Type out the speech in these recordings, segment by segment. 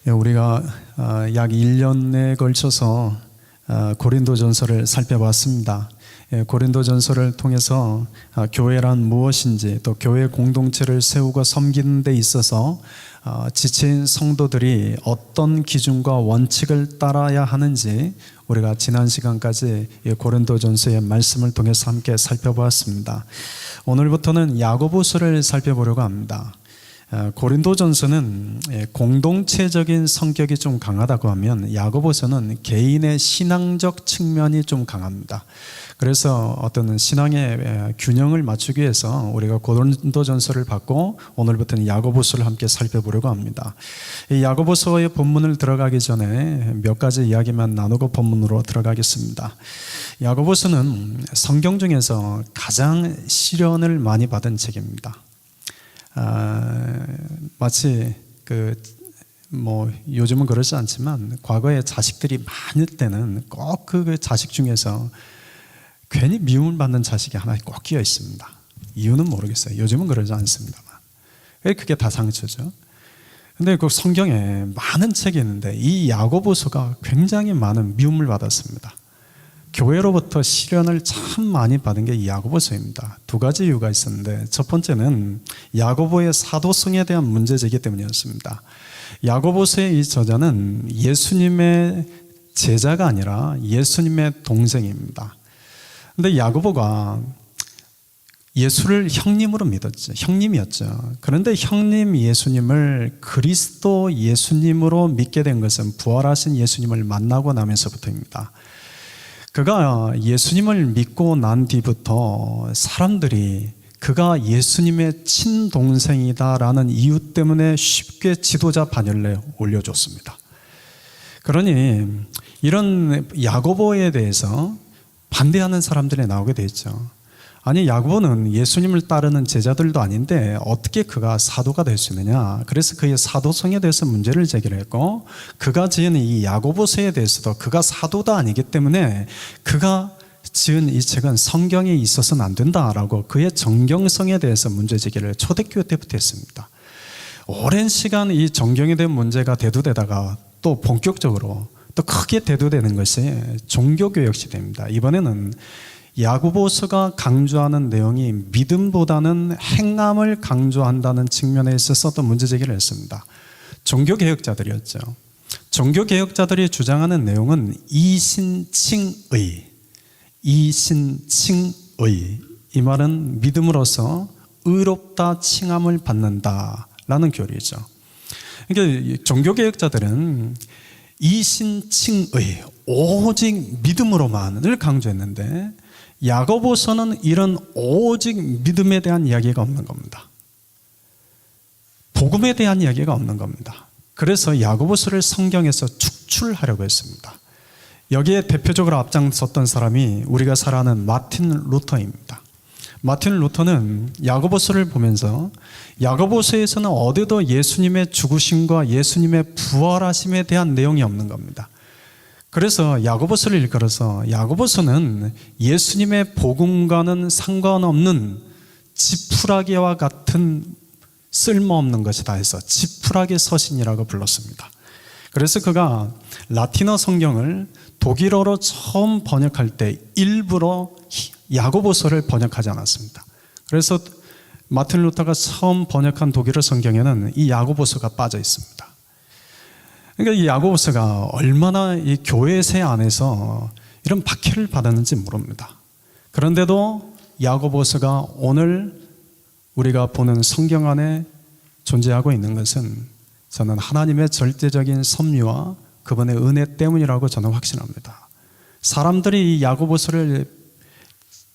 우리가 약 1년에 걸쳐서 고린도전서를 살펴봤습니다. 고린도전서를 통해서 교회란 무엇인지, 또 교회 공동체를 세우고 섬기는 데 있어서 지체인 성도들이 어떤 기준과 원칙을 따라야 하는지 우리가 지난 시간까지 고린도전서의 말씀을 통해서 함께 살펴보았습니다. 오늘부터는 야고보서를 살펴보려고 합니다. 고린도전서는 공동체적인 성격이 좀 강하다고 하면 야고보서는 개인의 신앙적 측면이 좀 강합니다. 그래서 어떤 신앙의 균형을 맞추기 위해서 우리가 고린도전서를 받고 오늘부터는 야고보서를 함께 살펴보려고 합니다. 이 야고보서의 본문을 들어가기 전에 몇 가지 이야기만 나누고 본문으로 들어가겠습니다. 야고보서는 성경 중에서 가장 시련을 많이 받은 책입니다. 마치 요즘은 그렇지 않지만 과거에 자식들이 많을 때는 꼭 그 자식 중에서 괜히 미움을 받는 자식이 하나 꼭 끼어 있습니다. 이유는 모르겠어요. 요즘은 그러지 않습니다만. 그게 다 상처죠. 근데 그 성경에 많은 책이 있는데 이 야고보서가 굉장히 많은 미움을 받았습니다. 교회로부터 시련을 참 많이 받은 게 이 야고보서입니다. 두 가지 이유가 있었는데, 첫 번째는 야고보의 사도성에 대한 문제제기 때문이었습니다. 야고보서의 이 저자는 예수님의 제자가 아니라 예수님의 동생입니다. 근데 야고보가 예수를 형님으로 믿었죠. 형님이었죠. 그런데 형님 예수님을 그리스도 예수님으로 믿게 된 것은 부활하신 예수님을 만나고 나면서부터입니다. 그가 예수님을 믿고 난 뒤부터 사람들이 그가 예수님의 친동생이다라는 이유 때문에 쉽게 지도자 반열에 올려줬습니다. 그러니 이런 야고보에 대해서 반대하는 사람들이 나오게 됐죠. 아니, 야고보는 예수님을 따르는 제자들도 아닌데 어떻게 그가 사도가 될 수 있느냐. 그래서 그의 사도성에 대해서 문제를 제기했고, 그가 지은 이 야고보서에 대해서도 그가 사도가 아니기 때문에 그가 지은 이 책은 성경에 있어서는 안 된다라고 그의 정경성에 대해서 문제 제기를 초대교회 때부터 했습니다. 오랜 시간 이 정경에 대한 문제가 대두되다가 또 본격적으로 또 크게 대두되는 것이 종교개혁 시대입니다. 이번에는 야고보서가 강조하는 내용이 믿음보다는 행함을 강조한다는 측면에 있어서 또 문제제기를 했습니다. 종교개혁자들이었죠. 종교개혁자들이 주장하는 내용은 이신칭의, 이 말은 믿음으로써 의롭다 칭함을 받는다라는 교리죠. 그러니까 종교개혁자들은 이신칭의, 오직 믿음으로만을 강조했는데, 야고보서는 이런 오직 믿음에 대한 이야기가 없는 겁니다. 복음에 대한 이야기가 없는 겁니다. 그래서 야고보서를 성경에서 축출하려고 했습니다. 여기에 대표적으로 앞장섰던 사람이 우리가 잘 아는 마틴 루터입니다. 마틴 루터는 야고보서를 보면서 야고보서에서는 어디도 예수님의 죽으심과 예수님의 부활하심에 대한 내용이 없는 겁니다. 그래서 야고보서를 일컬어서 야고보서는 예수님의 복음과는 상관없는 지푸라기와 같은 쓸모없는 것이다 해서 지푸라기 서신이라고 불렀습니다. 그래서 그가 라틴어 성경을 독일어로 처음 번역할 때 일부러 야고보서를 번역하지 않았습니다. 그래서 마틴 루터가 처음 번역한 독일어 성경에는 이 야고보서가 빠져 있습니다. 그러니까 이 야고보서가 얼마나 이 교회세 안에서 이런 박해를 받았는지 모릅니다. 그런데도 야고보서가 오늘 우리가 보는 성경 안에 존재하고 있는 것은 저는 하나님의 절대적인 섭리와 그분의 은혜 때문이라고 저는 확신합니다. 사람들이 이 야고보서를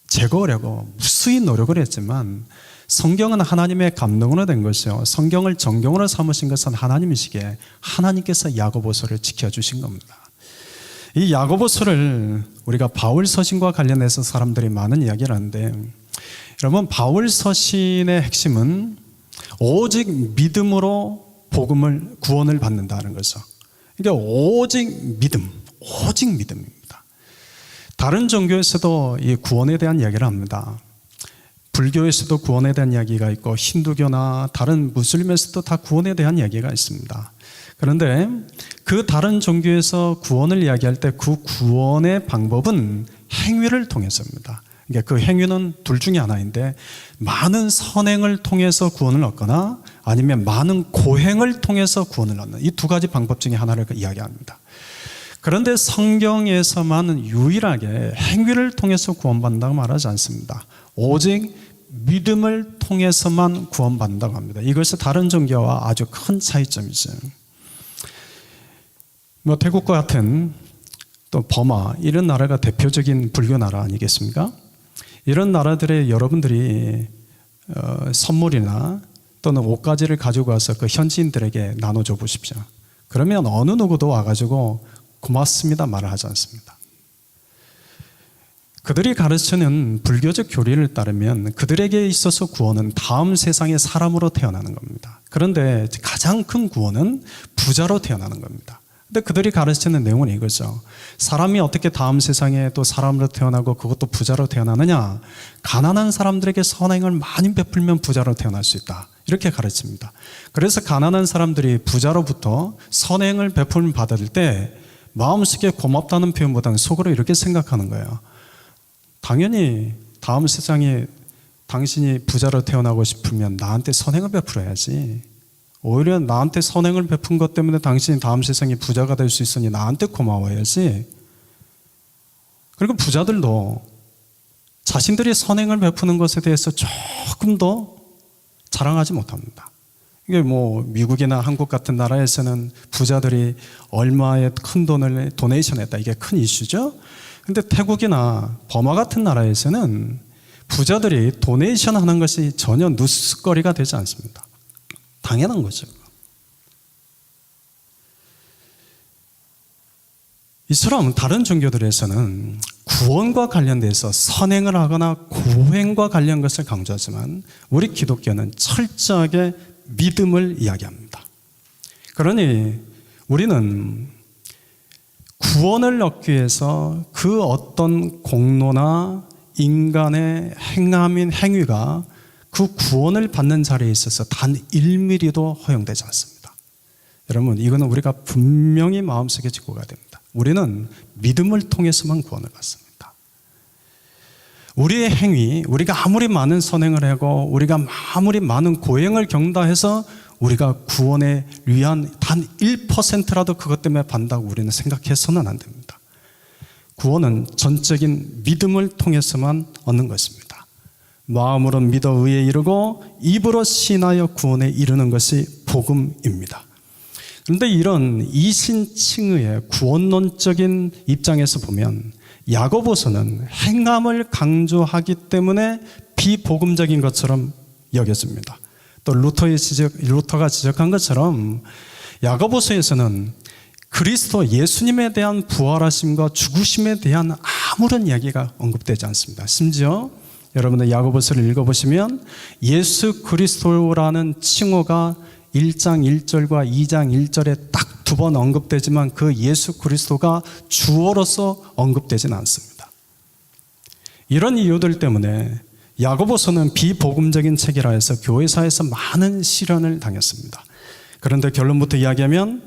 제거하려고 무수히 노력을 했지만 성경은 하나님의 감동으로 된 것이요, 성경을 정경으로 삼으신 것은 하나님이시기에 하나님께서 야고보서를 지켜주신 겁니다. 이 야고보서를 우리가 바울 서신과 관련해서 사람들이 많은 이야기를 하는데, 여러분, 바울 서신의 핵심은 오직 믿음으로 구원을 받는다는 거죠. 그러니까 오직 믿음입니다. 다른 종교에서도 이 구원에 대한 이야기를 합니다. 불교에서도 구원에 대한 이야기가 있고 힌두교나 다른 무슬림에서도 다 구원에 대한 이야기가 있습니다. 그런데 그 다른 종교에서 구원을 이야기할 때 그 구원의 방법은 행위를 통해서입니다. 그러니까 그 행위는 둘 중에 하나인데, 많은 선행을 통해서 구원을 얻거나 아니면 많은 고행을 통해서 구원을 얻는 이 두 가지 방법 중에 하나를 이야기합니다. 그런데 성경에서만 유일하게 행위를 통해서 구원받는다고 말하지 않습니다. 오직 믿음을 통해서만 구원받는다고 합니다. 이것이 다른 종교와 아주 큰 차이점이죠. 태국과 같은 또 버마, 이런 나라가 대표적인 불교 나라 아니겠습니까? 이런 나라들의 여러분들이 선물이나 또는 옷가지를 가지고 와서 그 현지인들에게 나눠줘 보십시오. 그러면 어느 누구도 와가지고 고맙습니다 말을 하지 않습니다. 그들이 가르치는 불교적 교리를 따르면 그들에게 있어서 구원은 다음 세상의 사람으로 태어나는 겁니다. 그런데 가장 큰 구원은 부자로 태어나는 겁니다. 근데 그들이 가르치는 내용은 이거죠. 사람이 어떻게 다음 세상에 또 사람으로 태어나고 그것도 부자로 태어나느냐? 가난한 사람들에게 선행을 많이 베풀면 부자로 태어날 수 있다. 이렇게 가르칩니다. 그래서 가난한 사람들이 부자로부터 선행을 베풀 받을 때 마음속에 고맙다는 표현보다는 속으로 이렇게 생각하는 거예요. 당연히 다음 세상에 당신이 부자로 태어나고 싶으면 나한테 선행을 베풀어야지. 오히려 나한테 선행을 베푼 것 때문에 당신이 다음 세상에 부자가 될 수 있으니 나한테 고마워야지. 그리고 부자들도 자신들이 선행을 베푸는 것에 대해서 조금 더 자랑하지 못합니다. 이게 미국이나 한국 같은 나라에서는 부자들이 얼마의 큰 돈을 도네이션했다, 이게 큰 이슈죠. 근데 태국이나 버마 같은 나라에서는 부자들이 도네이션 하는 것이 전혀 뉴스거리가 되지 않습니다. 당연한 거죠. 이처럼 다른 종교들에서는 구원과 관련돼서 선행을 하거나 고행과 관련 것을 강조하지만 우리 기독교는 철저하게 믿음을 이야기합니다. 그러니 우리는 구원을 얻기 위해서 그 어떤 공로나 인간의 행함인 행위가 그 구원을 받는 자리에 있어서 단 1mm도 허용되지 않습니다. 여러분, 이거는 우리가 분명히 마음속에 짚고 가야 됩니다. 우리는 믿음을 통해서만 구원을 받습니다. 우리의 행위, 우리가 아무리 많은 선행을 하고 우리가 아무리 많은 고행을 경다해서 우리가 구원에 위한 단 1%라도 그것 때문에 받는다고 우리는 생각해서는 안 됩니다. 구원은 전적인 믿음을 통해서만 얻는 것입니다. 마음으로 믿어 의에 이르고 입으로 신하여 구원에 이르는 것이 복음입니다. 그런데 이런 이신칭의의 구원론적인 입장에서 보면 야고보서는 행함을 강조하기 때문에 비복음적인 것처럼 여겨집니다. 또 루터가 지적한 것처럼 야고보서에서는 그리스도 예수님에 대한 부활하심과 죽으심에 대한 아무런 이야기가 언급되지 않습니다. 심지어 여러분들 야고보서를 읽어보시면 예수 그리스도라는 칭호가 1장 1절과 2장 1절에 딱 2번 언급되지만 그 예수 그리스도가 주어로서 언급되지는 않습니다. 이런 이유들 때문에 야고보서는 비복음적인 책이라 해서 교회사에서 많은 시련을 당했습니다. 그런데 결론부터 이야기하면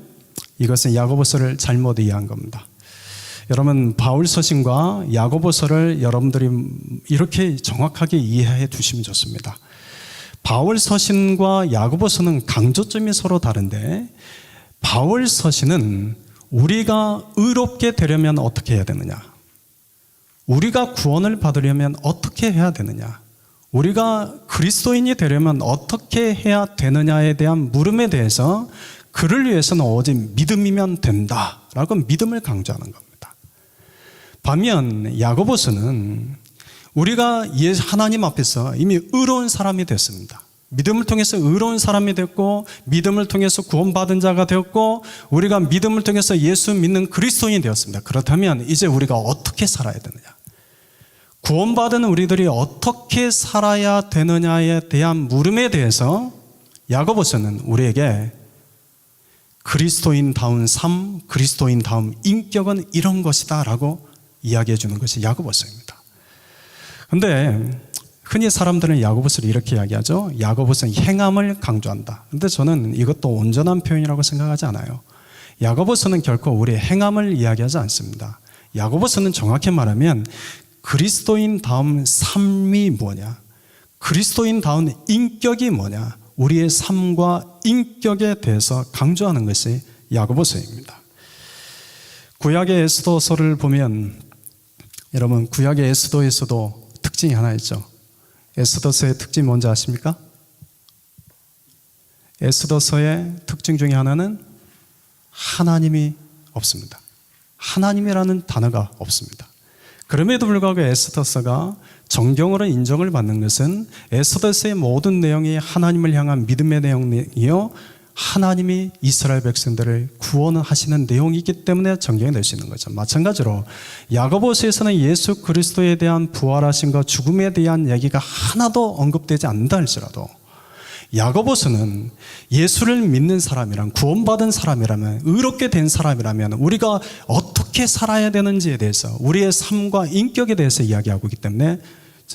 이것은 야고보서를 잘못 이해한 겁니다. 여러분, 바울 서신과 야고보서를 여러분들이 이렇게 정확하게 이해해 두시면 좋습니다. 바울 서신과 야고보서는 강조점이 서로 다른데, 바울 서신은 우리가 의롭게 되려면 어떻게 해야 되느냐, 우리가 구원을 받으려면 어떻게 해야 되느냐, 우리가 그리스도인이 되려면 어떻게 해야 되느냐에 대한 물음에 대해서 그를 위해서는 오직 믿음이면 된다라고 믿음을 강조하는 겁니다. 반면 야고보서는 우리가 하나님 앞에서 이미 의로운 사람이 됐습니다. 믿음을 통해서 의로운 사람이 됐고, 믿음을 통해서 구원받은 자가 되었고, 우리가 믿음을 통해서 예수 믿는 그리스도인이 되었습니다. 그렇다면 이제 우리가 어떻게 살아야 되느냐, 구원받은 우리들이 어떻게 살아야 되느냐에 대한 물음에 대해서 야고보서는 우리에게 그리스도인다운 삶, 그리스도인다운 인격은 이런 것이다 라고 이야기해 주는 것이 야고보서입니다. 그런데 흔히 사람들은 야고보서를 이렇게 이야기하죠. 야고보서는 행함을 강조한다. 근데 저는 이것도 온전한 표현이라고 생각하지 않아요. 야고보서는 결코 우리의 행함을 이야기하지 않습니다. 야고보서는 정확히 말하면 그리스도인다운 삶이 뭐냐, 그리스도인다운 인격이 뭐냐, 우리의 삶과 인격에 대해서 강조하는 것이 야고보서입니다. 구약의 에스더서를 보면 여러분, 구약의 에스더에서도 특징이 하나 있죠. 에스더서의 특징이 뭔지 아십니까? 에스더서의 특징 중에 하나는 하나님이 없습니다. 하나님이라는 단어가 없습니다. 그럼에도 불구하고 에스더서가 정경으로 인정을 받는 것은 에스더서의 모든 내용이 하나님을 향한 믿음의 내용이요, 하나님이 이스라엘 백성들을 구원하시는 내용이기 때문에 정경이 될 수 있는 거죠. 마찬가지로 야고보서에서는 예수 그리스도에 대한 부활하심과 죽음에 대한 얘기가 하나도 언급되지 않는다 할지라도 야고보서는 예수를 믿는 사람이란, 구원받은 사람이라면, 의롭게 된 사람이라면 우리가 어떻게 살아야 되는지에 대해서, 우리의 삶과 인격에 대해서 이야기하고 있기 때문에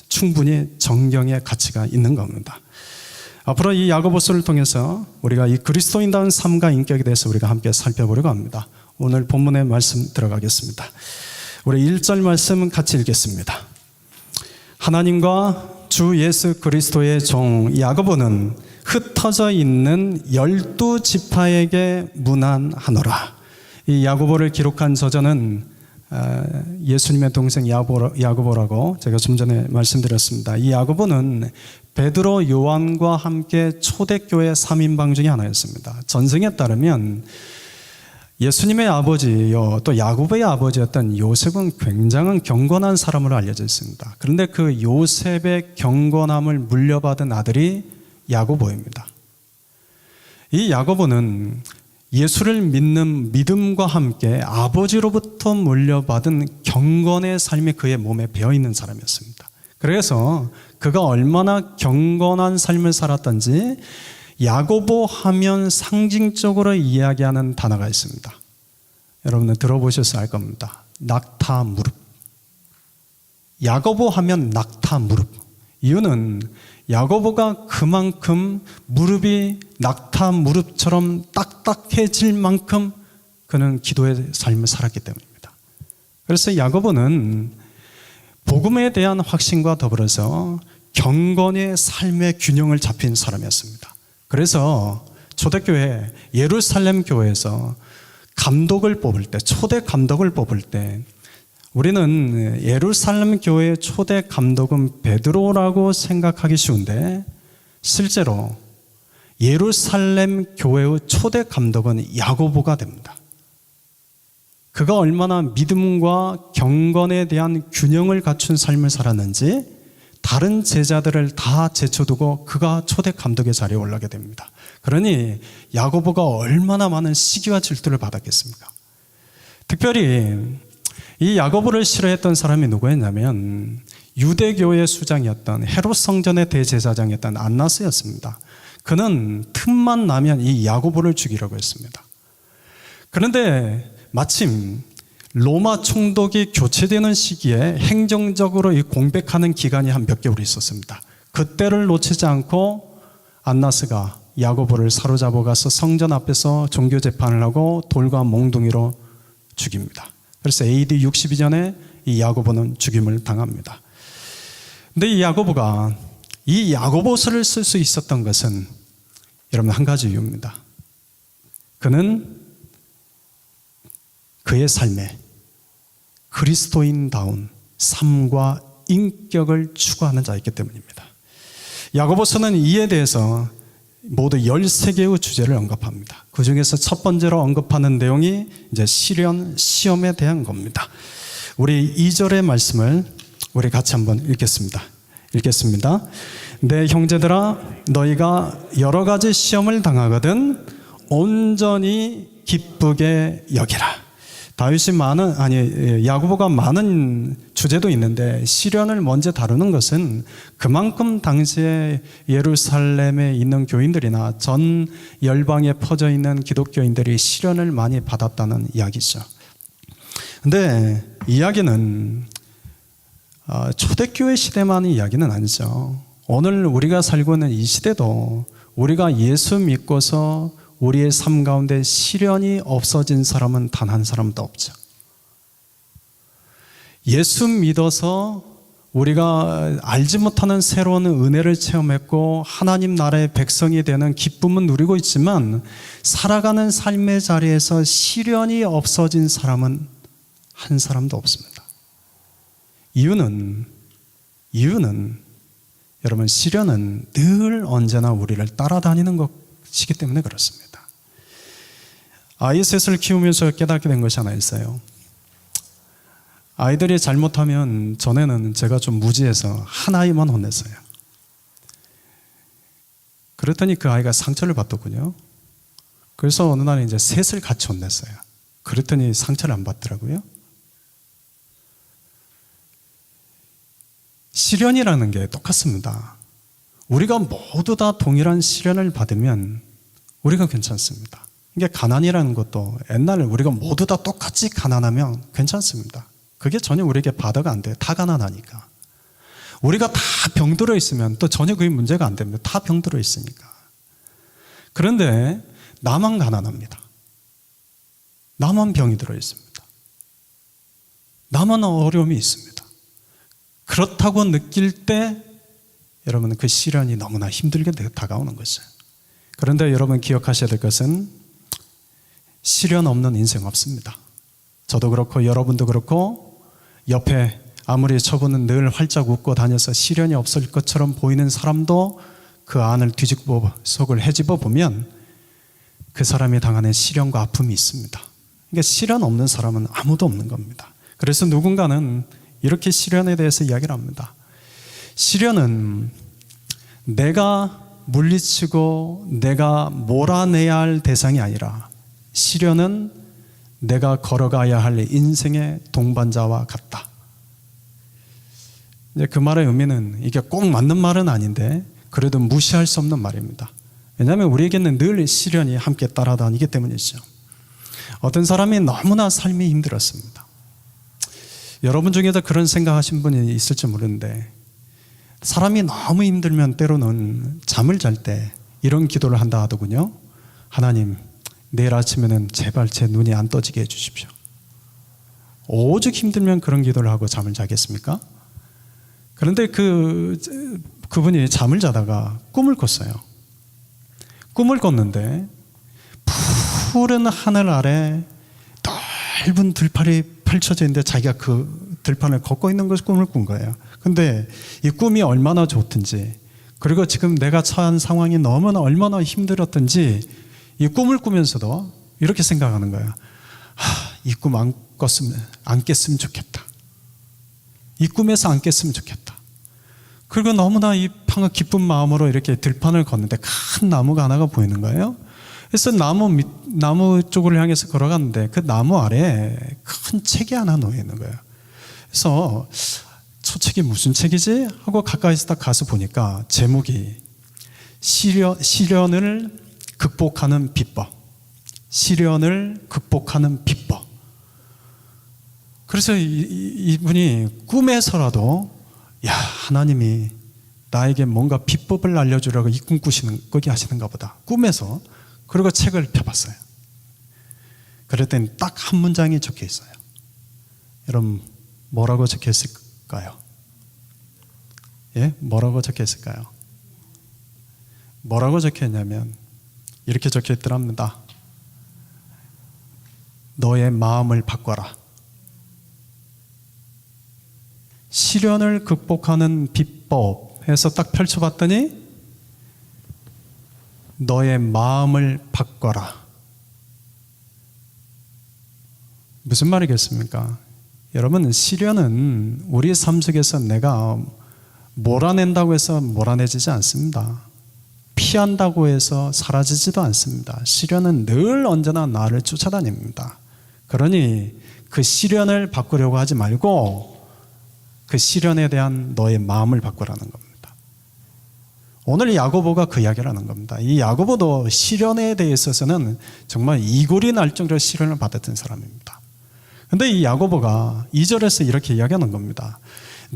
충분히 정경의 가치가 있는 겁니다. 앞으로 이 야고보서를 통해서 우리가 이 그리스도인다운 삶과 인격에 대해서 우리가 함께 살펴보려고 합니다. 오늘 본문의 말씀 들어가겠습니다. 우리 1절 말씀 같이 읽겠습니다. 하나님과 주 예수 그리스도의 종 야고보는 흩어져 있는 12지파에게 문안하노라. 이 야고보를 기록한 저자는 예수님의 동생 야고보라고 제가 좀 전에 말씀드렸습니다. 이 야고보는 베드로, 요한과 함께 초대교회 3인방 중에 하나였습니다. 전승에 따르면 예수님의 아버지요, 또 야고보의 아버지였던 요셉은 굉장한 경건한 사람으로 알려져 있습니다. 그런데 그 요셉의 경건함을 물려받은 아들이 야고보입니다. 이 야고보는 예수를 믿는 믿음과 함께 아버지로부터 물려받은 경건의 삶이 그의 몸에 배어있는 사람이었습니다. 그래서 그가 얼마나 경건한 삶을 살았던지 야고보 하면 상징적으로 이야기하는 단어가 있습니다. 여러분은 들어보셔서 알 겁니다. 낙타 무릎. 야고보 하면 낙타 무릎. 이유는 야고보가 그만큼 무릎이 낙타 무릎처럼 딱딱해질 만큼 그는 기도의 삶을 살았기 때문입니다. 그래서 야고보는 복음에 대한 확신과 더불어서 경건의 삶의 균형을 잡힌 사람이었습니다. 그래서 초대교회 예루살렘 교회에서 감독을 뽑을 때, 초대 감독을 뽑을 때 우리는 예루살렘 교회의 초대 감독은 베드로라고 생각하기 쉬운데 실제로 예루살렘 교회의 초대 감독은 야고보가 됩니다. 그가 얼마나 믿음과 경건에 대한 균형을 갖춘 삶을 살았는지 다른 제자들을 다 제쳐두고 그가 초대 감독의 자리에 올라게 됩니다. 그러니 야고보가 얼마나 많은 시기와 질투를 받았겠습니까? 특별히 이 야고보를 싫어했던 사람이 누구였냐면 유대교의 수장이었던 헤롯 성전의 대제사장이었던 안나스였습니다. 그는 틈만 나면 이 야고보를 죽이려고 했습니다. 그런데 마침 로마 총독이 교체되는 시기에 행정적으로 이 공백하는 기간이 한 몇 개월 있었습니다. 그때를 놓치지 않고 안나스가 야고보를 사로잡아 가서 성전 앞에서 종교 재판을 하고 돌과 몽둥이로 죽입니다. 그래서 AD 62년에 이 야고보는 죽임을 당합니다. 근데 이 야고보가 이 야고보서를 쓸 수 있었던 것은 여러분 한 가지 이유입니다. 그는 그의 삶에 그리스도인다운 삶과 인격을 추구하는 자였기 때문입니다. 야고보서는 이에 대해서 모두 13개의 주제를 언급합니다. 그 중에서 첫 번째로 언급하는 내용이 이제 시련, 시험에 대한 겁니다. 우리 2절의 말씀을 우리 같이 한번 읽겠습니다. 내 형제들아, 너희가 여러 가지 시험을 당하거든 온전히 기쁘게 여기라. 야고보가 많은 주제도 있는데 시련을 먼저 다루는 것은 그만큼 당시에 예루살렘에 있는 교인들이나 전 열방에 퍼져 있는 기독교인들이 시련을 많이 받았다는 이야기죠. 근데 이야기는 초대교회 시대만의 이야기는 아니죠. 오늘 우리가 살고 있는 이 시대도 우리가 예수 믿고서 우리의 삶 가운데 시련이 없어진 사람은 단 한 사람도 없죠. 예수 믿어서 우리가 알지 못하는 새로운 은혜를 체험했고 하나님 나라의 백성이 되는 기쁨은 누리고 있지만 살아가는 삶의 자리에서 시련이 없어진 사람은 한 사람도 없습니다. 이유는 여러분, 시련은 늘 언제나 우리를 따라다니는 것이기 때문에 그렇습니다. 아이 셋을 키우면서 깨닫게 된 것이 하나 있어요. 아이들이 잘못하면 전에는 제가 좀 무지해서 한 아이만 혼냈어요. 그랬더니 그 아이가 상처를 받더군요. 그래서 어느 날 이제 셋을 같이 혼냈어요. 그랬더니 상처를 안 받더라고요. 시련이라는 게 똑같습니다. 우리가 모두 다 동일한 시련을 받으면 우리가 괜찮습니다. 이게 가난이라는 것도 옛날에 우리가 모두 다 똑같이 가난하면 괜찮습니다. 그게 전혀 우리에게 바다가 안 돼요. 다 가난하니까. 우리가 다 병들어 있으면 또 전혀 그게 문제가 안 됩니다. 다 병들어 있으니까. 그런데 나만 가난합니다. 나만 병이 들어 있습니다. 나만 어려움이 있습니다. 그렇다고 느낄 때 여러분은 그 시련이 너무나 힘들게 다가오는 것이에요. 그런데 여러분 기억하셔야 될 것은 시련 없는 인생 없습니다. 저도 그렇고 여러분도 그렇고 옆에 아무리 저분은 늘 활짝 웃고 다녀서 시련이 없을 것처럼 보이는 사람도 그 안을 뒤집어 속을 헤집어 보면 그 사람이 당하는 시련과 아픔이 있습니다. 그러니까 시련 없는 사람은 아무도 없는 겁니다. 그래서 누군가는 이렇게 시련에 대해서 이야기를 합니다. 시련은 내가 물리치고 내가 몰아내야 할 대상이 아니라 시련은 내가 걸어가야 할 인생의 동반자와 같다. 이제 그 말의 의미는 이게 꼭 맞는 말은 아닌데 그래도 무시할 수 없는 말입니다. 왜냐하면 우리에게는 늘 시련이 함께 따라다니기 때문이죠. 어떤 사람이 너무나 삶이 힘들었습니다. 여러분 중에도 그런 생각하신 분이 있을지 모르는데 사람이 너무 힘들면 때로는 잠을 잘 때 이런 기도를 한다 하더군요. 하나님, 내일 아침에는 제발 제 눈이 안 떠지게 해주십시오. 오죽 힘들면 그런 기도를 하고 잠을 자겠습니까? 그런데 그분이 잠을 자다가 꿈을 꿨어요. 꿈을 꿨는데 푸른 하늘 아래 넓은 들판이 펼쳐져 있는데 자기가 그 들판을 걷고 있는 것을 꿈을 꾼 거예요. 근데 이 꿈이 얼마나 좋든지 그리고 지금 내가 처한 상황이 너무나 얼마나 힘들었든지 이 꿈을 꾸면서도 이렇게 생각하는 거예요. 이 꿈 안 깼으면 좋겠다. 이 꿈에서 안 깼으면 좋겠다. 그리고 너무나 이 기쁜 마음으로 이렇게 들판을 걷는데 큰 나무가 하나가 보이는 거예요. 그래서 나무 쪽을 향해서 걸어갔는데 그 나무 아래에 큰 책이 하나 놓여 있는 거예요. 그래서 저 책이 무슨 책이지? 하고 가까이서 딱 가서 보니까 제목이 시련을 극복하는 비법. 시련을 극복하는 비법. 그래서 이분이 꿈에서라도 야, 하나님이 나에게 뭔가 비법을 알려주라고 이 꿈 꾸기 하시는가 보다. 꿈에서. 그리고 책을 펴봤어요. 그랬더니 딱 한 문장이 적혀 있어요. 여러분, 뭐라고 적혀 있을까요? 예? 뭐라고 적혀 있을까요? 뭐라고 적혀 있냐면 이렇게 적혀 있더랍니다. 너의 마음을 바꿔라. 시련을 극복하는 비법 해서 딱 펼쳐봤더니 너의 마음을 바꿔라. 무슨 말이겠습니까? 여러분, 시련은 우리 삶 속에서 내가 몰아낸다고 해서 몰아내지지 않습니다. 피한다고 해서 사라지지도 않습니다. 시련은 늘 언제나 나를 쫓아다닙니다. 그러니 그 시련을 바꾸려고 하지 말고 그 시련에 대한 너의 마음을 바꾸라는 겁니다. 오늘 야고보가 그 이야기를 하는 겁니다. 이 야고보도 시련에 대해 있어서는 정말 이골이 날 정도로 시련을 받았던 사람입니다. 그런데 이 야고보가 2절에서 이렇게 이야기하는 겁니다.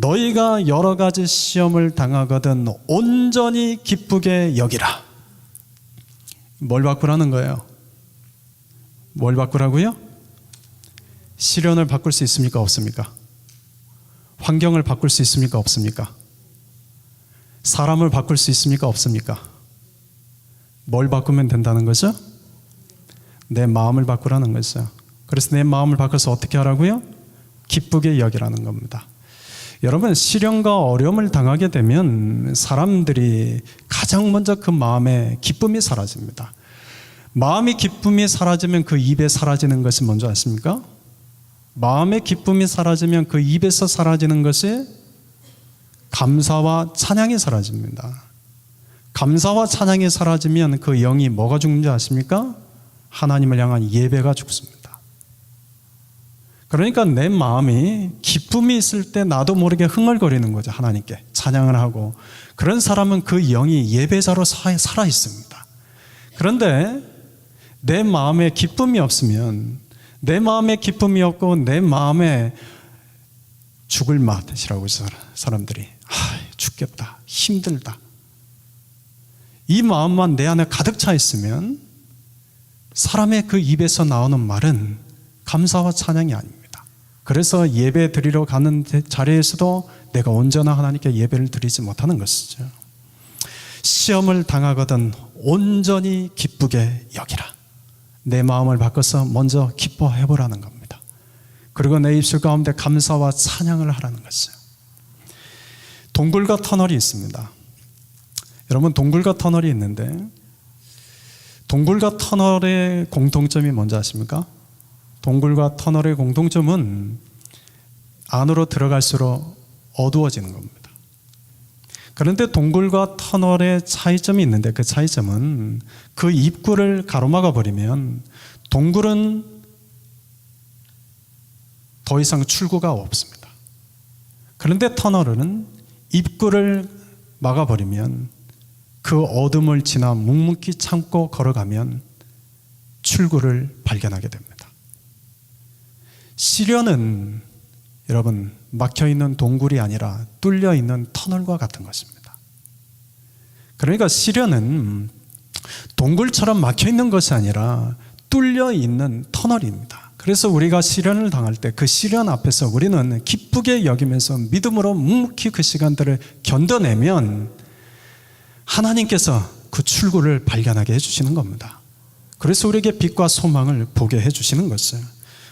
너희가 여러 가지 시험을 당하거든 온전히 기쁘게 여기라. 뭘 바꾸라는 거예요? 뭘 바꾸라고요? 시련을 바꿀 수 있습니까? 없습니까? 환경을 바꿀 수 있습니까? 없습니까? 사람을 바꿀 수 있습니까? 없습니까? 뭘 바꾸면 된다는 거죠? 내 마음을 바꾸라는 거죠. 그래서 내 마음을 바꿔서 어떻게 하라고요? 기쁘게 여기라는 겁니다. 여러분, 시련과 어려움을 당하게 되면 사람들이 가장 먼저 그 마음에 기쁨이 사라집니다. 마음의 기쁨이 사라지면 그 입에 사라지는 것이 뭔지 아십니까? 마음의 기쁨이 사라지면 그 입에서 사라지는 것이 감사와 찬양이 사라집니다. 감사와 찬양이 사라지면 그 영이 뭐가 죽는지 아십니까? 하나님을 향한 예배가 죽습니다. 그러니까 내 마음이 기쁨이 있을 때 나도 모르게 흥얼거리는 거죠. 하나님께 찬양을 하고. 그런 사람은 그 영이 예배자로 살아 있습니다. 그런데 내 마음에 기쁨이 없으면, 내 마음에 기쁨이 없고 내 마음에 죽을 맛이라고 사람들이 죽겠다, 힘들다, 이 마음만 내 안에 가득 차 있으면 사람의 그 입에서 나오는 말은 감사와 찬양이 아닙니다. 그래서 예배 드리러 가는 자리에서도 내가 온전한 하나님께 예배를 드리지 못하는 것이죠. 시험을 당하거든 온전히 기쁘게 여기라. 내 마음을 바꿔서 먼저 기뻐해보라는 겁니다. 그리고 내 입술 가운데 감사와 찬양을 하라는 것이죠. 동굴과 터널이 있습니다. 여러분, 동굴과 터널이 있는데 동굴과 터널의 공통점이 뭔지 아십니까? 동굴과 터널의 공통점은 안으로 들어갈수록 어두워지는 겁니다. 그런데 동굴과 터널의 차이점이 있는데 그 차이점은 그 입구를 가로막아 버리면 동굴은 더 이상 출구가 없습니다. 그런데 터널은 입구를 막아버리면 그 어둠을 지나 묵묵히 참고 걸어가면 출구를 발견하게 됩니다. 시련은 여러분 막혀있는 동굴이 아니라 뚫려있는 터널과 같은 것입니다. 그러니까 시련은 동굴처럼 막혀있는 것이 아니라 뚫려있는 터널입니다. 그래서 우리가 시련을 당할 때 그 시련 앞에서 우리는 기쁘게 여기면서 믿음으로 묵묵히 그 시간들을 견뎌내면 하나님께서 그 출구를 발견하게 해주시는 겁니다. 그래서 우리에게 빛과 소망을 보게 해주시는 것이에요.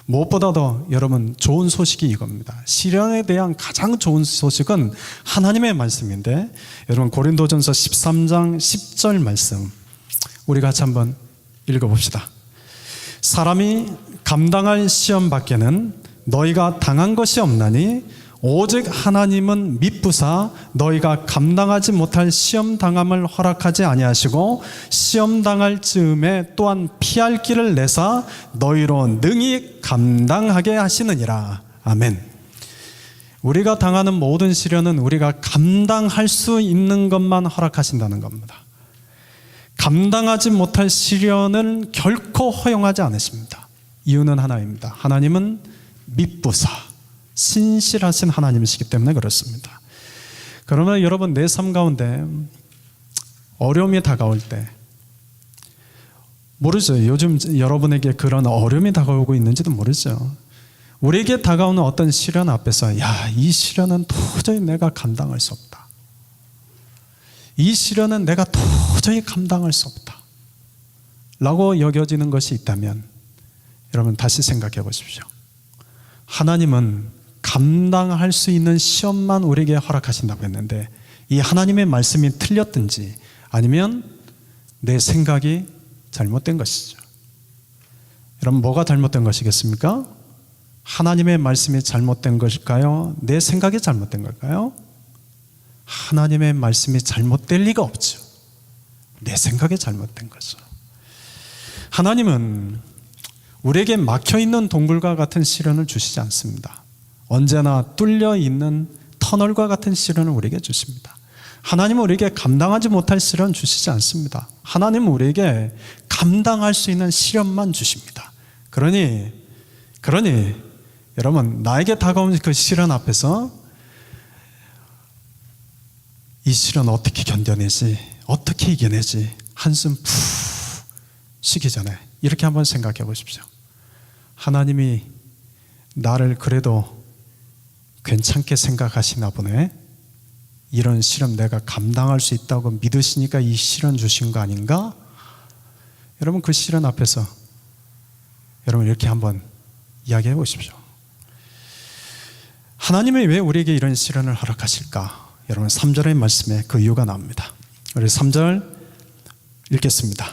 무엇보다도 여러분 좋은 소식이 이겁니다. 시련에 대한 가장 좋은 소식은 하나님의 말씀인데, 여러분 고린도전서 13장 10절 말씀 우리 같이 한번 읽어봅시다. 사람이 감당할 시험 밖에는 너희가 당한 것이 없나니 오직 하나님은 미쁘사 너희가 감당하지 못할 시험 당함을 허락하지 아니하시고 시험 당할 즈음에 또한 피할 길을 내사 너희로 능히 감당하게 하시느니라. 아멘. 우리가 당하는 모든 시련은 우리가 감당할 수 있는 것만 허락하신다는 겁니다. 감당하지 못할 시련은 결코 허용하지 않으십니다. 이유는 하나입니다. 하나님은 미쁘사 신실하신 하나님이시기 때문에 그렇습니다. 그러면 여러분 내 삶 가운데 어려움이 다가올 때 모르죠. 요즘 여러분에게 그런 어려움이 다가오고 있는지도 모르죠. 우리에게 다가오는 어떤 시련 앞에서 이 시련은 도저히 내가 감당할 수 없다. 이 시련은 내가 도저히 감당할 수 없다 라고 여겨지는 것이 있다면 여러분 다시 생각해 보십시오. 하나님은 감당할 수 있는 시험만 우리에게 허락하신다고 했는데 이 하나님의 말씀이 틀렸든지 아니면 내 생각이 잘못된 것이죠. 여러분 뭐가 잘못된 것이겠습니까? 하나님의 말씀이 잘못된 것일까요? 내 생각이 잘못된 걸까요? 하나님의 말씀이 잘못될 리가 없죠. 내 생각이 잘못된 거죠. 하나님은 우리에게 막혀있는 동굴과 같은 시련을 주시지 않습니다. 언제나 뚫려있는 터널과 같은 시련을 우리에게 주십니다. 하나님은 우리에게 감당하지 못할 시련 주시지 않습니다. 하나님은 우리에게 감당할 수 있는 시련만 주십니다. 그러니 여러분 나에게 다가온 그 시련 앞에서 이 시련 어떻게 견뎌내지? 어떻게 이겨내지? 한숨 푹 쉬기 전에 이렇게 한번 생각해 보십시오. 하나님이 나를 그래도 괜찮게 생각하시나 보네. 이런 시련 내가 감당할 수 있다고 믿으시니까 이 시련 주신 거 아닌가? 여러분 그 시련 앞에서 여러분 이렇게 한번 이야기해 보십시오. 하나님이 왜 우리에게 이런 시련을 허락하실까? 여러분 3절의 말씀에 그 이유가 나옵니다. 우리 3절 읽겠습니다.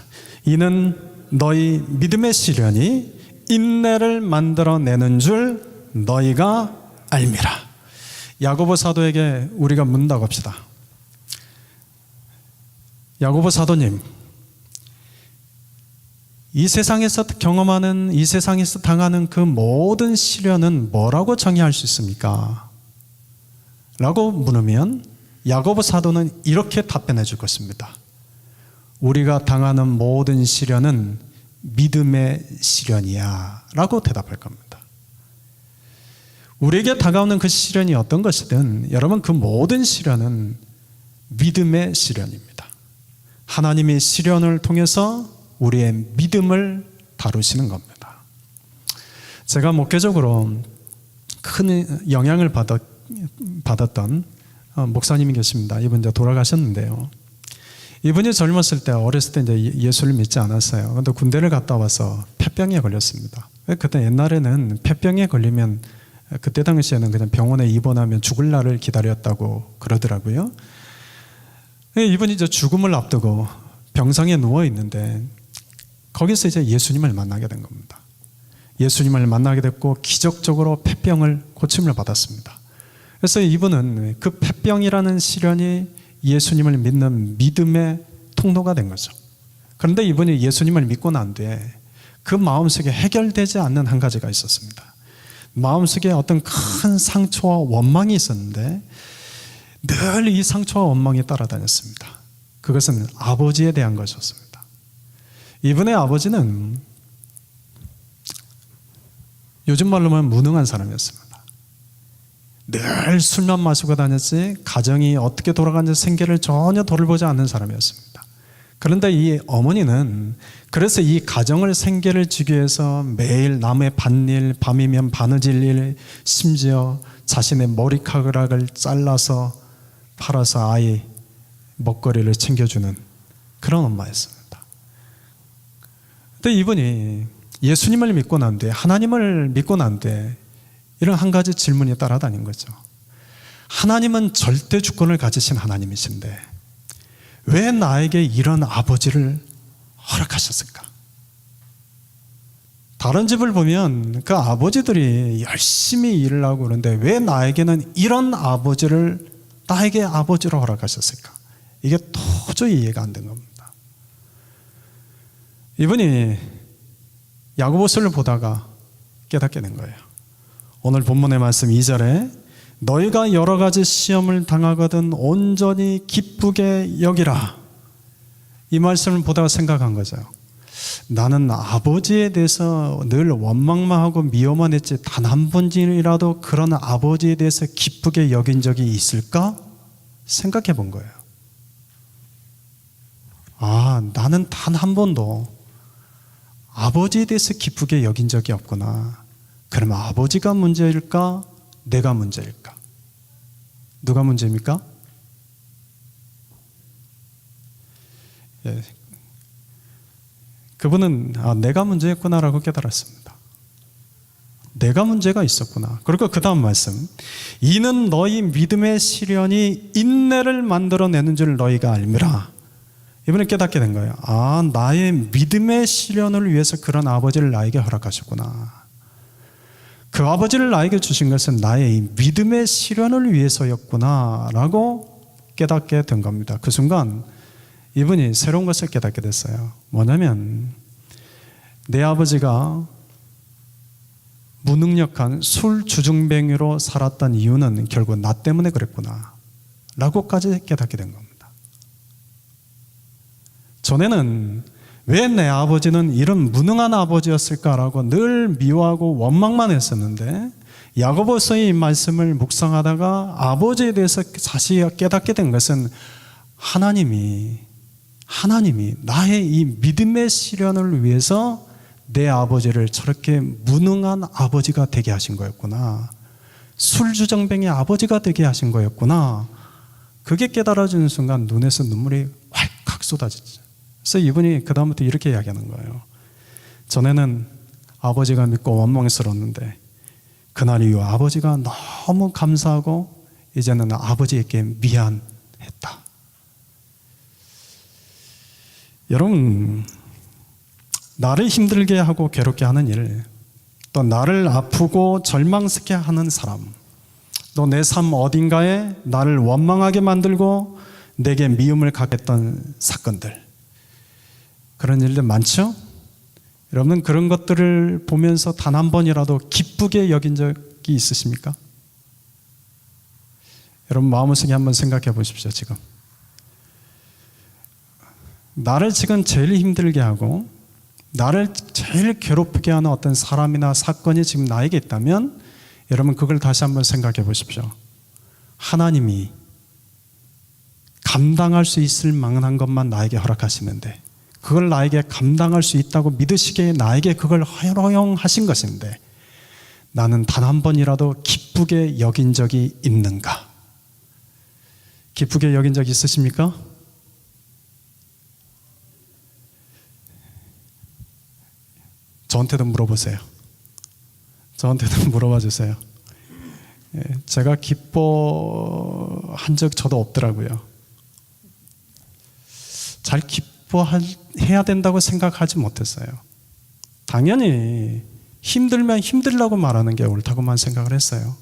이는 너희 믿음의 시련이 인내를 만들어내는 줄 너희가 알미라. 야고보 사도에게 우리가 묻는다고 합시다. 야고보 사도님, 이 세상에서 경험하는, 이 세상에서 당하는 그 모든 시련은 뭐라고 정의할 수 있습니까? 라고 물으면 야고보 사도는 이렇게 답변해 줄 것입니다. 우리가 당하는 모든 시련은 믿음의 시련이야 라고 대답할 겁니다. 우리에게 다가오는 그 시련이 어떤 것이든 여러분 그 모든 시련은 믿음의 시련입니다. 하나님이 시련을 통해서 우리의 믿음을 다루시는 겁니다. 제가 목회적으로 큰 영향을 받았던 목사님이 계십니다. 이분 이제 돌아가셨는데요. 이분이 젊었을 때, 어렸을 때 이제 예수를 믿지 않았어요. 그런데 군대를 갔다 와서 폐병에 걸렸습니다. 그때 옛날에는 폐병에 걸리면 그때 당시에는 그냥 병원에 입원하면 죽을 날을 기다렸다고 그러더라고요. 이분이 이제 죽음을 앞두고 병상에 누워 있는데 거기서 이제 예수님을 만나게 된 겁니다. 예수님을 만나게 됐고 기적적으로 폐병을 고침을 받았습니다. 그래서 이분은 그 폐병이라는 시련이 예수님을 믿는 믿음의 통로가 된 거죠. 그런데 이분이 예수님을 믿고 난 뒤에 그 마음속에 해결되지 않는 한 가지가 있었습니다. 마음속에 어떤 큰 상처와 원망이 있었는데 늘 이 상처와 원망이 따라다녔습니다. 그것은 아버지에 대한 것이었습니다. 이분의 아버지는 요즘 말로 하면 무능한 사람이었습니다. 늘 술만 마시고 다녔지 가정이 어떻게 돌아가는지 생계를 전혀 돌보지 않는 사람이었습니다. 그런데 이 어머니는 그래서 이 가정을 생계를 지기 위해서 매일 남의 밭일, 밤이면 바느질 일, 심지어 자신의 머리카락을 잘라서 팔아서 아이 먹거리를 챙겨주는 그런 엄마였습니다. 근데 이분이 예수님을 믿고 난 뒤에, 하나님을 믿고 난 뒤에 이런 한 가지 질문이 따라다닌 거죠. 하나님은 절대 주권을 가지신 하나님이신데 왜 나에게 이런 아버지를 허락하셨을까? 다른 집을 보면 그 아버지들이 열심히 일을 하고 그러는데 왜 나에게는 이런 아버지를 나에게 아버지로 허락하셨을까? 이게 도저히 이해가 안 된 겁니다. 이분이 야고보서를 보다가 깨닫게 된 거예요. 오늘 본문의 말씀 2절에 너희가 여러 가지 시험을 당하거든 온전히 기쁘게 여기라. 이 말씀을 보다가 생각한 거죠. 나는 아버지에 대해서 늘 원망만 하고 미워만 했지 단 한 번이라도 그런 아버지에 대해서 기쁘게 여긴 적이 있을까? 생각해 본 거예요. 나는 단 한 번도 아버지에 대해서 기쁘게 여긴 적이 없구나. 그러면 아버지가 문제일까? 내가 문제일까? 누가 문제입니까? 예. 그분은 내가 문제였구나라고 깨달았습니다. 내가 문제가 있었구나. 그리고 그 다음 말씀, 이는 너희 믿음의 시련이 인내를 만들어내는 줄 너희가 알미라. 이분은 깨닫게 된 거예요. 나의 믿음의 시련을 위해서 그런 아버지를 나에게 허락하셨구나. 그 아버지를 나에게 주신 것은 나의 이 믿음의 시련을 위해서였구나 라고 깨닫게 된 겁니다. 그 순간 이분이 새로운 것을 깨닫게 됐어요. 뭐냐면 내 아버지가 무능력한 술 주중뱅이로 살았던 이유는 결국 나 때문에 그랬구나 라고까지 깨닫게 된 겁니다. 전에는 왜 내 아버지는 이런 무능한 아버지였을까라고 늘 미워하고 원망만 했었는데 야고보서의 이 말씀을 묵상하다가 아버지에 대해서 자세히 깨닫게 된 것은 하나님이 나의 이 믿음의 시련을 위해서 내 아버지를 저렇게 무능한 아버지가 되게 하신 거였구나. 술주정뱅이 아버지가 되게 하신 거였구나. 그게 깨달아지는 순간 눈에서 눈물이 왈칵 쏟아지죠. 그래서 이분이 그 다음부터 이렇게 이야기하는 거예요. 전에는 아버지가 믿고 원망스러웠는데 그날 이후 아버지가 너무 감사하고 이제는 아버지에게 미안했다. 여러분, 나를 힘들게 하고 괴롭게 하는 일, 또 나를 아프고 절망스럽게 하는 사람, 또 내 삶 어딘가에 나를 원망하게 만들고 내게 미움을 갖게 했던 사건들, 그런 일들 많죠? 여러분, 그런 것들을 보면서 단 한 번이라도 기쁘게 여긴 적이 있으십니까? 여러분, 마음속에 한번 생각해 보십시오. 지금 나를 지금 제일 힘들게 하고 나를 제일 괴롭히게 하는 어떤 사람이나 사건이 지금 나에게 있다면 여러분, 그걸 다시 한번 생각해 보십시오. 하나님이 감당할 수 있을 만한 것만 나에게 허락하시는데, 그걸 나에게 감당할 수 있다고 믿으시기에 나에게 그걸 허용하신 것인데, 나는 단 한 번이라도 기쁘게 여긴 적이 있는가? 기쁘게 여긴 적 있으십니까? 저한테도 물어보세요. 저한테도 물어봐 주세요. 제가 기뻐한 적 저도 없더라고요. 잘 기뻐해야 된다고 생각하지 못했어요. 당연히 힘들면 힘들라고 말하는 게 옳다고만 생각을 했어요.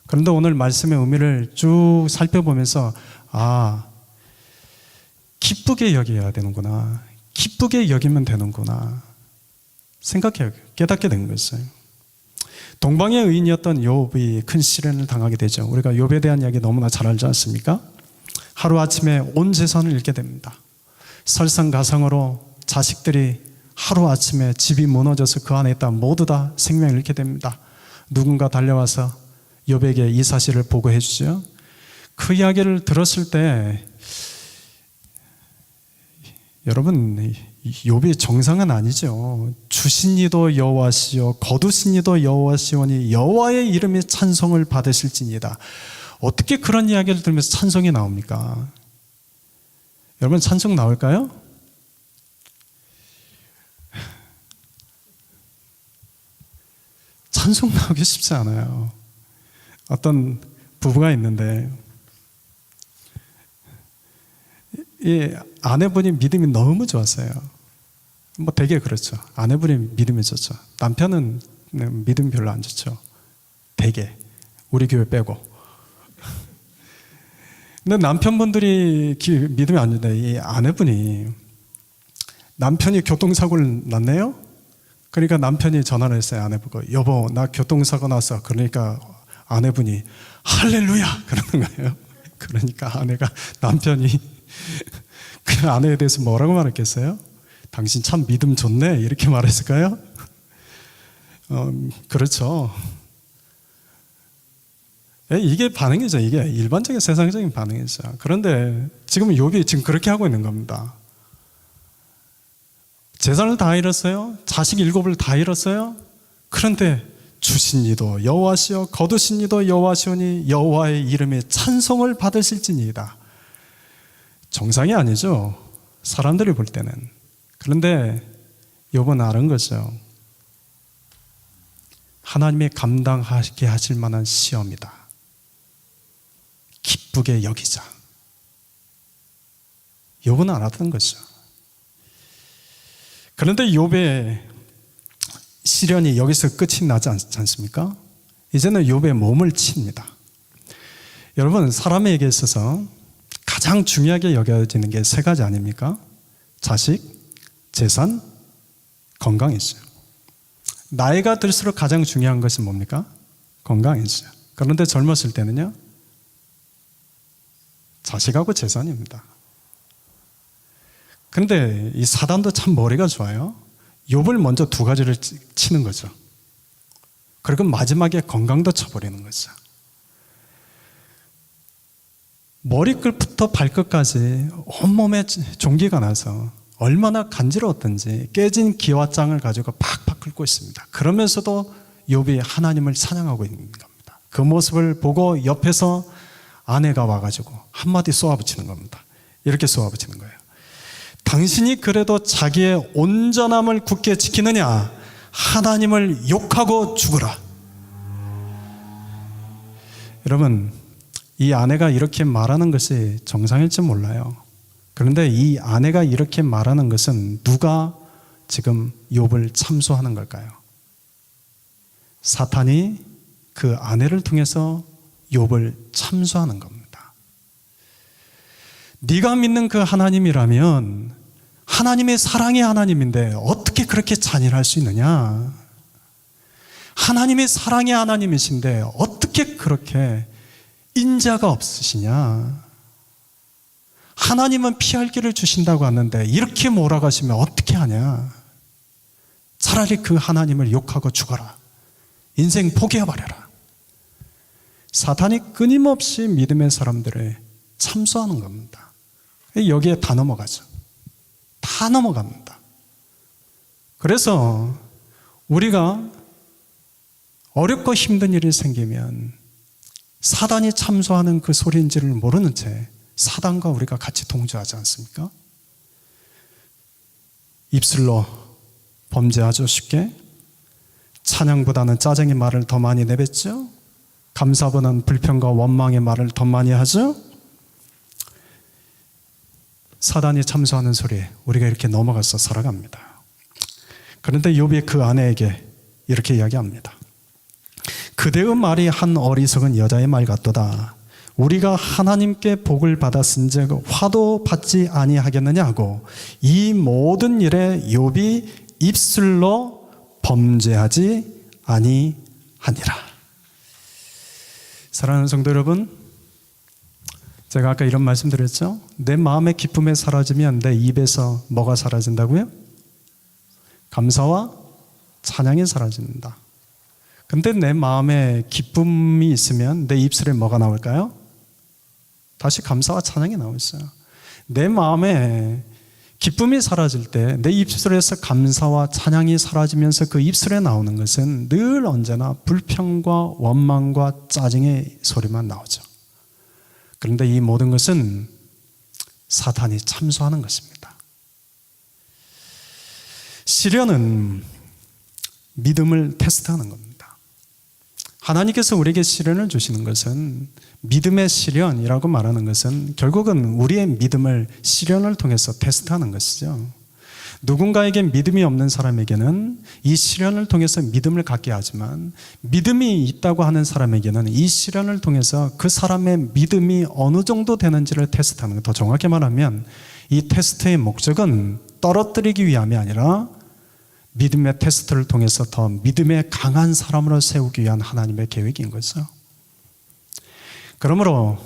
그런데 오늘 말씀의 의미를 쭉 살펴보면서 기쁘게 여겨야 되는구나, 기쁘게 여기면 되는구나 생각해요. 깨닫게 된 거였어요. 동방의 의인이었던 욥이 큰 시련을 당하게 되죠. 우리가 욥에 대한 이야기 너무나 잘 알지 않습니까? 하루아침에 온 재산을 잃게 됩니다. 설상가상으로 자식들이 하루아침에 집이 무너져서 그 안에 있다 모두 다 생명을 잃게 됩니다. 누군가 달려와서 욥에게 이 사실을 보고해 주죠. 그 이야기를 들었을 때 여러분, 욥이 정상은 아니죠. 주신 이도 여호와시요 거두신 이도 여호와시오니 여호와의 이름이 찬송을 받으실지니이다. 어떻게 그런 이야기를 들으면서 찬송이 나옵니까? 여러분, 찬송 나올까요? 찬송 나오기 쉽지 않아요. 어떤 부부가 있는데 이 아내분이 믿음이 너무 좋았어요. 되게 그렇죠. 아내분이 믿음이 좋죠. 남편은 믿음이 별로 안 좋죠. 되게 우리 교회 빼고. 근데 남편분들이 믿음이 안 좋은데 이 아내분이, 남편이 교통사고를 났네요. 그러니까 남편이 전화를 했어요. 아내보고, 여보 나 교통사고 났어. 그러니까 아내분이 할렐루야 그러는 거예요. 그러니까 남편이 그 아내에 대해서 뭐라고 말했겠어요? 당신 참 믿음 좋네 이렇게 말했을까요? 그렇죠. 이게 반응이죠. 이게 일반적인 세상적인 반응이죠. 그런데 지금 욥이 지금 그렇게 하고 있는 겁니다. 재산을 다 잃었어요. 자식 7을 다 잃었어요. 그런데 주신 이도 여호와시요 거두신 이도 여호와시오니 여호와의 이름에 찬송을 받으실지니이다. 정상이 아니죠. 사람들이 볼 때는. 그런데 욥은 아는 거죠. 하나님이 감당하게 하실 만한 시험이다. 기쁘게 여기자. 욥은 알았던 거죠. 그런데 욥의 시련이 여기서 끝이 나지 않습니까? 이제는 욥의 몸을 칩니다. 여러분, 사람에게 있어서 가장 중요하게 여겨지는 게 3가지 아닙니까? 자식, 재산, 건강이죠. 나이가 들수록 가장 중요한 것은 뭡니까? 건강이죠. 그런데 젊었을 때는요, 자식하고 재산입니다. 그런데 이 사단도 참 머리가 좋아요. 욥을 먼저 2가지를 치는 거죠. 그리고 마지막에 건강도 쳐버리는 거죠. 머리끝부터 발끝까지 온몸에 종기가 나서 얼마나 간지러웠던지 깨진 기와장을 가지고 팍팍 긁고 있습니다. 그러면서도 욥이 하나님을 찬양하고 있는 겁니다. 그 모습을 보고 옆에서 아내가 와가지고 한마디 쏘아붙이는 겁니다. 이렇게 쏘아붙이는 거예요. 당신이 그래도 자기의 온전함을 굳게 지키느냐? 하나님을 욕하고 죽으라. 여러분, 이 아내가 이렇게 말하는 것이 정상일지 몰라요. 그런데 이 아내가 이렇게 말하는 것은 누가 지금 욥을 참소하는 걸까요? 사탄이 그 아내를 통해서 욥을 참소하는 겁니다. 네가 믿는 그 하나님이라면 하나님의 사랑의 하나님인데 어떻게 그렇게 잔인할 수 있느냐? 하나님의 사랑의 하나님이신데 어떻게 그렇게 인자가 없으시냐? 하나님은 피할 길을 주신다고 하는데 이렇게 몰아가시면 어떻게 하냐? 차라리 그 하나님을 욕하고 죽어라. 인생 포기해버려라. 사탄이 끊임없이 믿음의 사람들을 참소하는 겁니다. 여기에 다 넘어가죠. 다 넘어갑니다. 그래서 우리가 어렵고 힘든 일이 생기면 사단이 참소하는 그 소리인지를 모르는 채 사단과 우리가 같이 동조하지 않습니까? 입술로 범죄하죠, 쉽게. 찬양보다는 짜증의 말을 더 많이 내뱉죠. 감사보다는 불평과 원망의 말을 더 많이 하죠. 사단이 참소하는 소리에 우리가 이렇게 넘어가서 살아갑니다. 그런데 욥이 그 아내에게 이렇게 이야기합니다. 그대의 말이 한 어리석은 여자의 말 같도다. 우리가 하나님께 복을 받았은즉 화도 받지 아니하겠느냐고. 이 모든 일에 욥이 입술로 범죄하지 아니하니라. 사랑하는 성도 여러분, 제가 아까 이런 말씀 드렸죠? 내 마음의 기쁨이 사라지면 내 입에서 뭐가 사라진다고요? 감사와 찬양이 사라진다. 근데 내 마음에 기쁨이 있으면 내 입술에 뭐가 나올까요? 다시 감사와 찬양이 나오겠어요. 내 마음에 기쁨이 사라질 때 내 입술에서 감사와 찬양이 사라지면서 그 입술에 나오는 것은 늘 언제나 불평과 원망과 짜증의 소리만 나오죠. 그런데 이 모든 것은 사탄이 참소하는 것입니다. 시련은 믿음을 테스트하는 겁니다. 하나님께서 우리에게 시련을 주시는 것은, 믿음의 시련이라고 말하는 것은 결국은 우리의 믿음을 시련을 통해서 테스트하는 것이죠. 누군가에게 믿음이 없는 사람에게는 이 시련을 통해서 믿음을 갖게 하지만, 믿음이 있다고 하는 사람에게는 이 시련을 통해서 그 사람의 믿음이 어느 정도 되는지를 테스트하는 것. 더 정확히 말하면 이 테스트의 목적은 떨어뜨리기 위함이 아니라 믿음의 테스트를 통해서 더 믿음의 강한 사람으로 세우기 위한 하나님의 계획인 거죠. 그러므로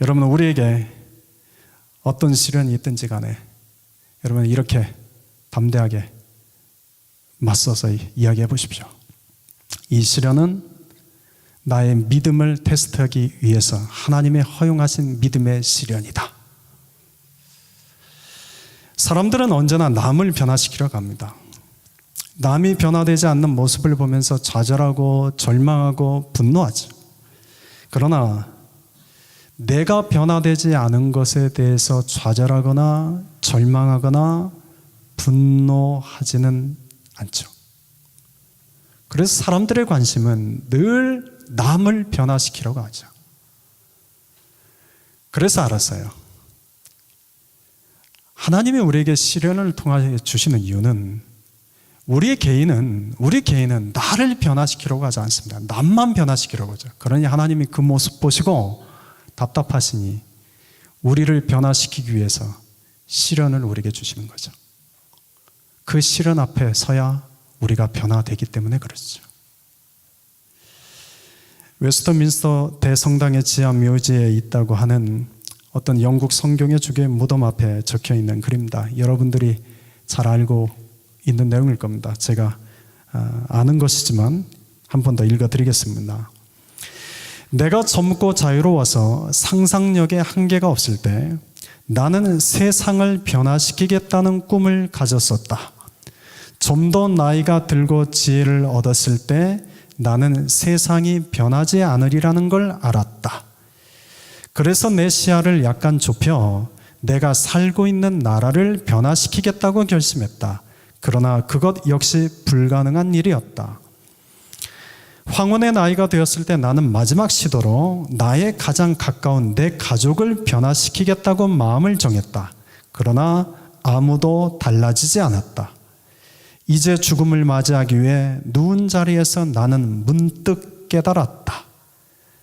여러분, 우리에게 어떤 시련이 있든지 간에 여러분 이렇게 담대하게 맞서서 이야기해 보십시오. 이 시련은 나의 믿음을 테스트하기 위해서 하나님의 허용하신 믿음의 시련이다. 사람들은 언제나 남을 변화시키려고 합니다. 남이 변화되지 않는 모습을 보면서 좌절하고 절망하고 분노하죠. 그러나 내가 변화되지 않은 것에 대해서 좌절하거나 절망하거나 분노하지는 않죠. 그래서 사람들의 관심은 늘 남을 변화시키려고 하죠. 그래서 알았어요. 하나님이 우리에게 시련을 통해 주시는 이유는 우리 개인은 나를 변화시키려고 하지 않습니다. 남만 변화시키려고 하죠. 그러니 하나님이 그 모습 보시고 답답하시니 우리를 변화시키기 위해서 시련을 우리에게 주시는 거죠. 그 시련 앞에 서야 우리가 변화되기 때문에 그렇죠. 웨스트민스터 대성당의 지하 묘지에 있다고 하는 어떤 영국 성경의 주교의 무덤 앞에 적혀 있는 글입니다. 여러분들이 잘 알고 있는 내용일 겁니다. 제가 아는 것이지만 한 번 더 읽어드리겠습니다. 내가 젊고 자유로워서 상상력에 한계가 없을 때 나는 세상을 변화시키겠다는 꿈을 가졌었다. 좀 더 나이가 들고 지혜를 얻었을 때 나는 세상이 변하지 않으리라는 걸 알았다. 그래서 내 시야를 약간 좁혀 내가 살고 있는 나라를 변화시키겠다고 결심했다. 그러나 그것 역시 불가능한 일이었다. 황혼의 나이가 되었을 때 나는 마지막 시도로 나의 가장 가까운 내 가족을 변화시키겠다고 마음을 정했다. 그러나 아무도 달라지지 않았다. 이제 죽음을 맞이하기 위해 누운 자리에서 나는 문득 깨달았다.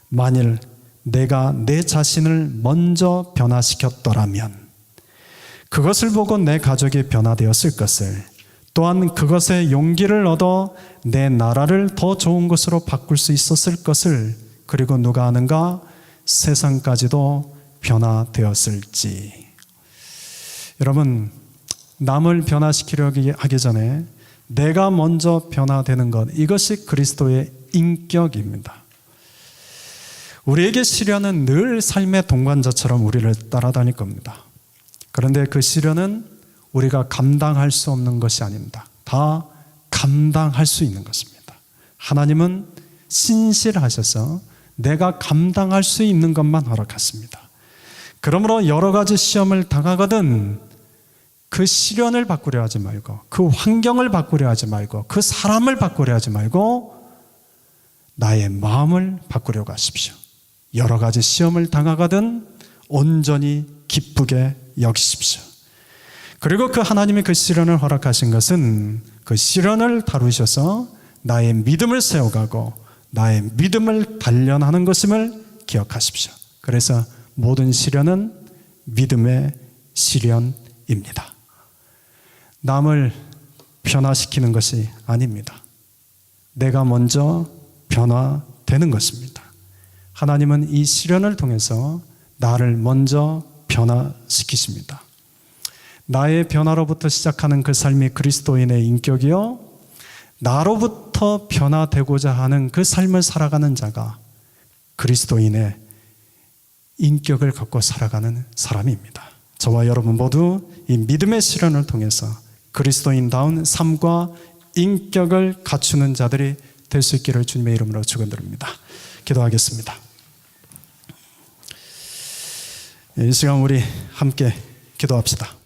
만일 내가 내 자신을 먼저 변화시켰더라면 그것을 보고 내 가족이 변화되었을 것을, 또한 그것에 용기를 얻어 내 나라를 더 좋은 것으로 바꿀 수 있었을 것을, 그리고 누가 아는가, 세상까지도 변화되었을지. 여러분, 남을 변화시키려고 하기 전에 내가 먼저 변화되는 것, 이것이 그리스도의 인격입니다. 우리에게 시련은 늘 삶의 동반자처럼 우리를 따라다닐 겁니다. 그런데 그 시련은 우리가 감당할 수 없는 것이 아닙니다. 다 감당할 수 있는 것입니다. 하나님은 신실하셔서 내가 감당할 수 있는 것만 허락하십니다. 그러므로 여러 가지 시험을 당하거든 그 시련을 바꾸려 하지 말고, 그 환경을 바꾸려 하지 말고, 그 사람을 바꾸려 하지 말고 나의 마음을 바꾸려고 하십시오. 여러 가지 시험을 당하거든 온전히 기쁘게 여기십시오. 그리고 그 하나님이 그 시련을 허락하신 것은 그 시련을 다루셔서 나의 믿음을 세워가고 나의 믿음을 단련하는 것임을 기억하십시오. 그래서 모든 시련은 믿음의 시련입니다. 남을 변화시키는 것이 아닙니다. 내가 먼저 변화되는 것입니다. 하나님은 이 시련을 통해서 나를 먼저 변화시키십니다. 나의 변화로부터 시작하는 그 삶이 그리스도인의 인격이요, 나로부터 변화되고자 하는 그 삶을 살아가는 자가 그리스도인의 인격을 갖고 살아가는 사람입니다. 저와 여러분 모두 이 믿음의 시련을 통해서 그리스도인다운 삶과 인격을 갖추는 자들이 될 수 있기를 주님의 이름으로 축원드립니다. 기도하겠습니다. 이 시간 우리 함께 기도합시다.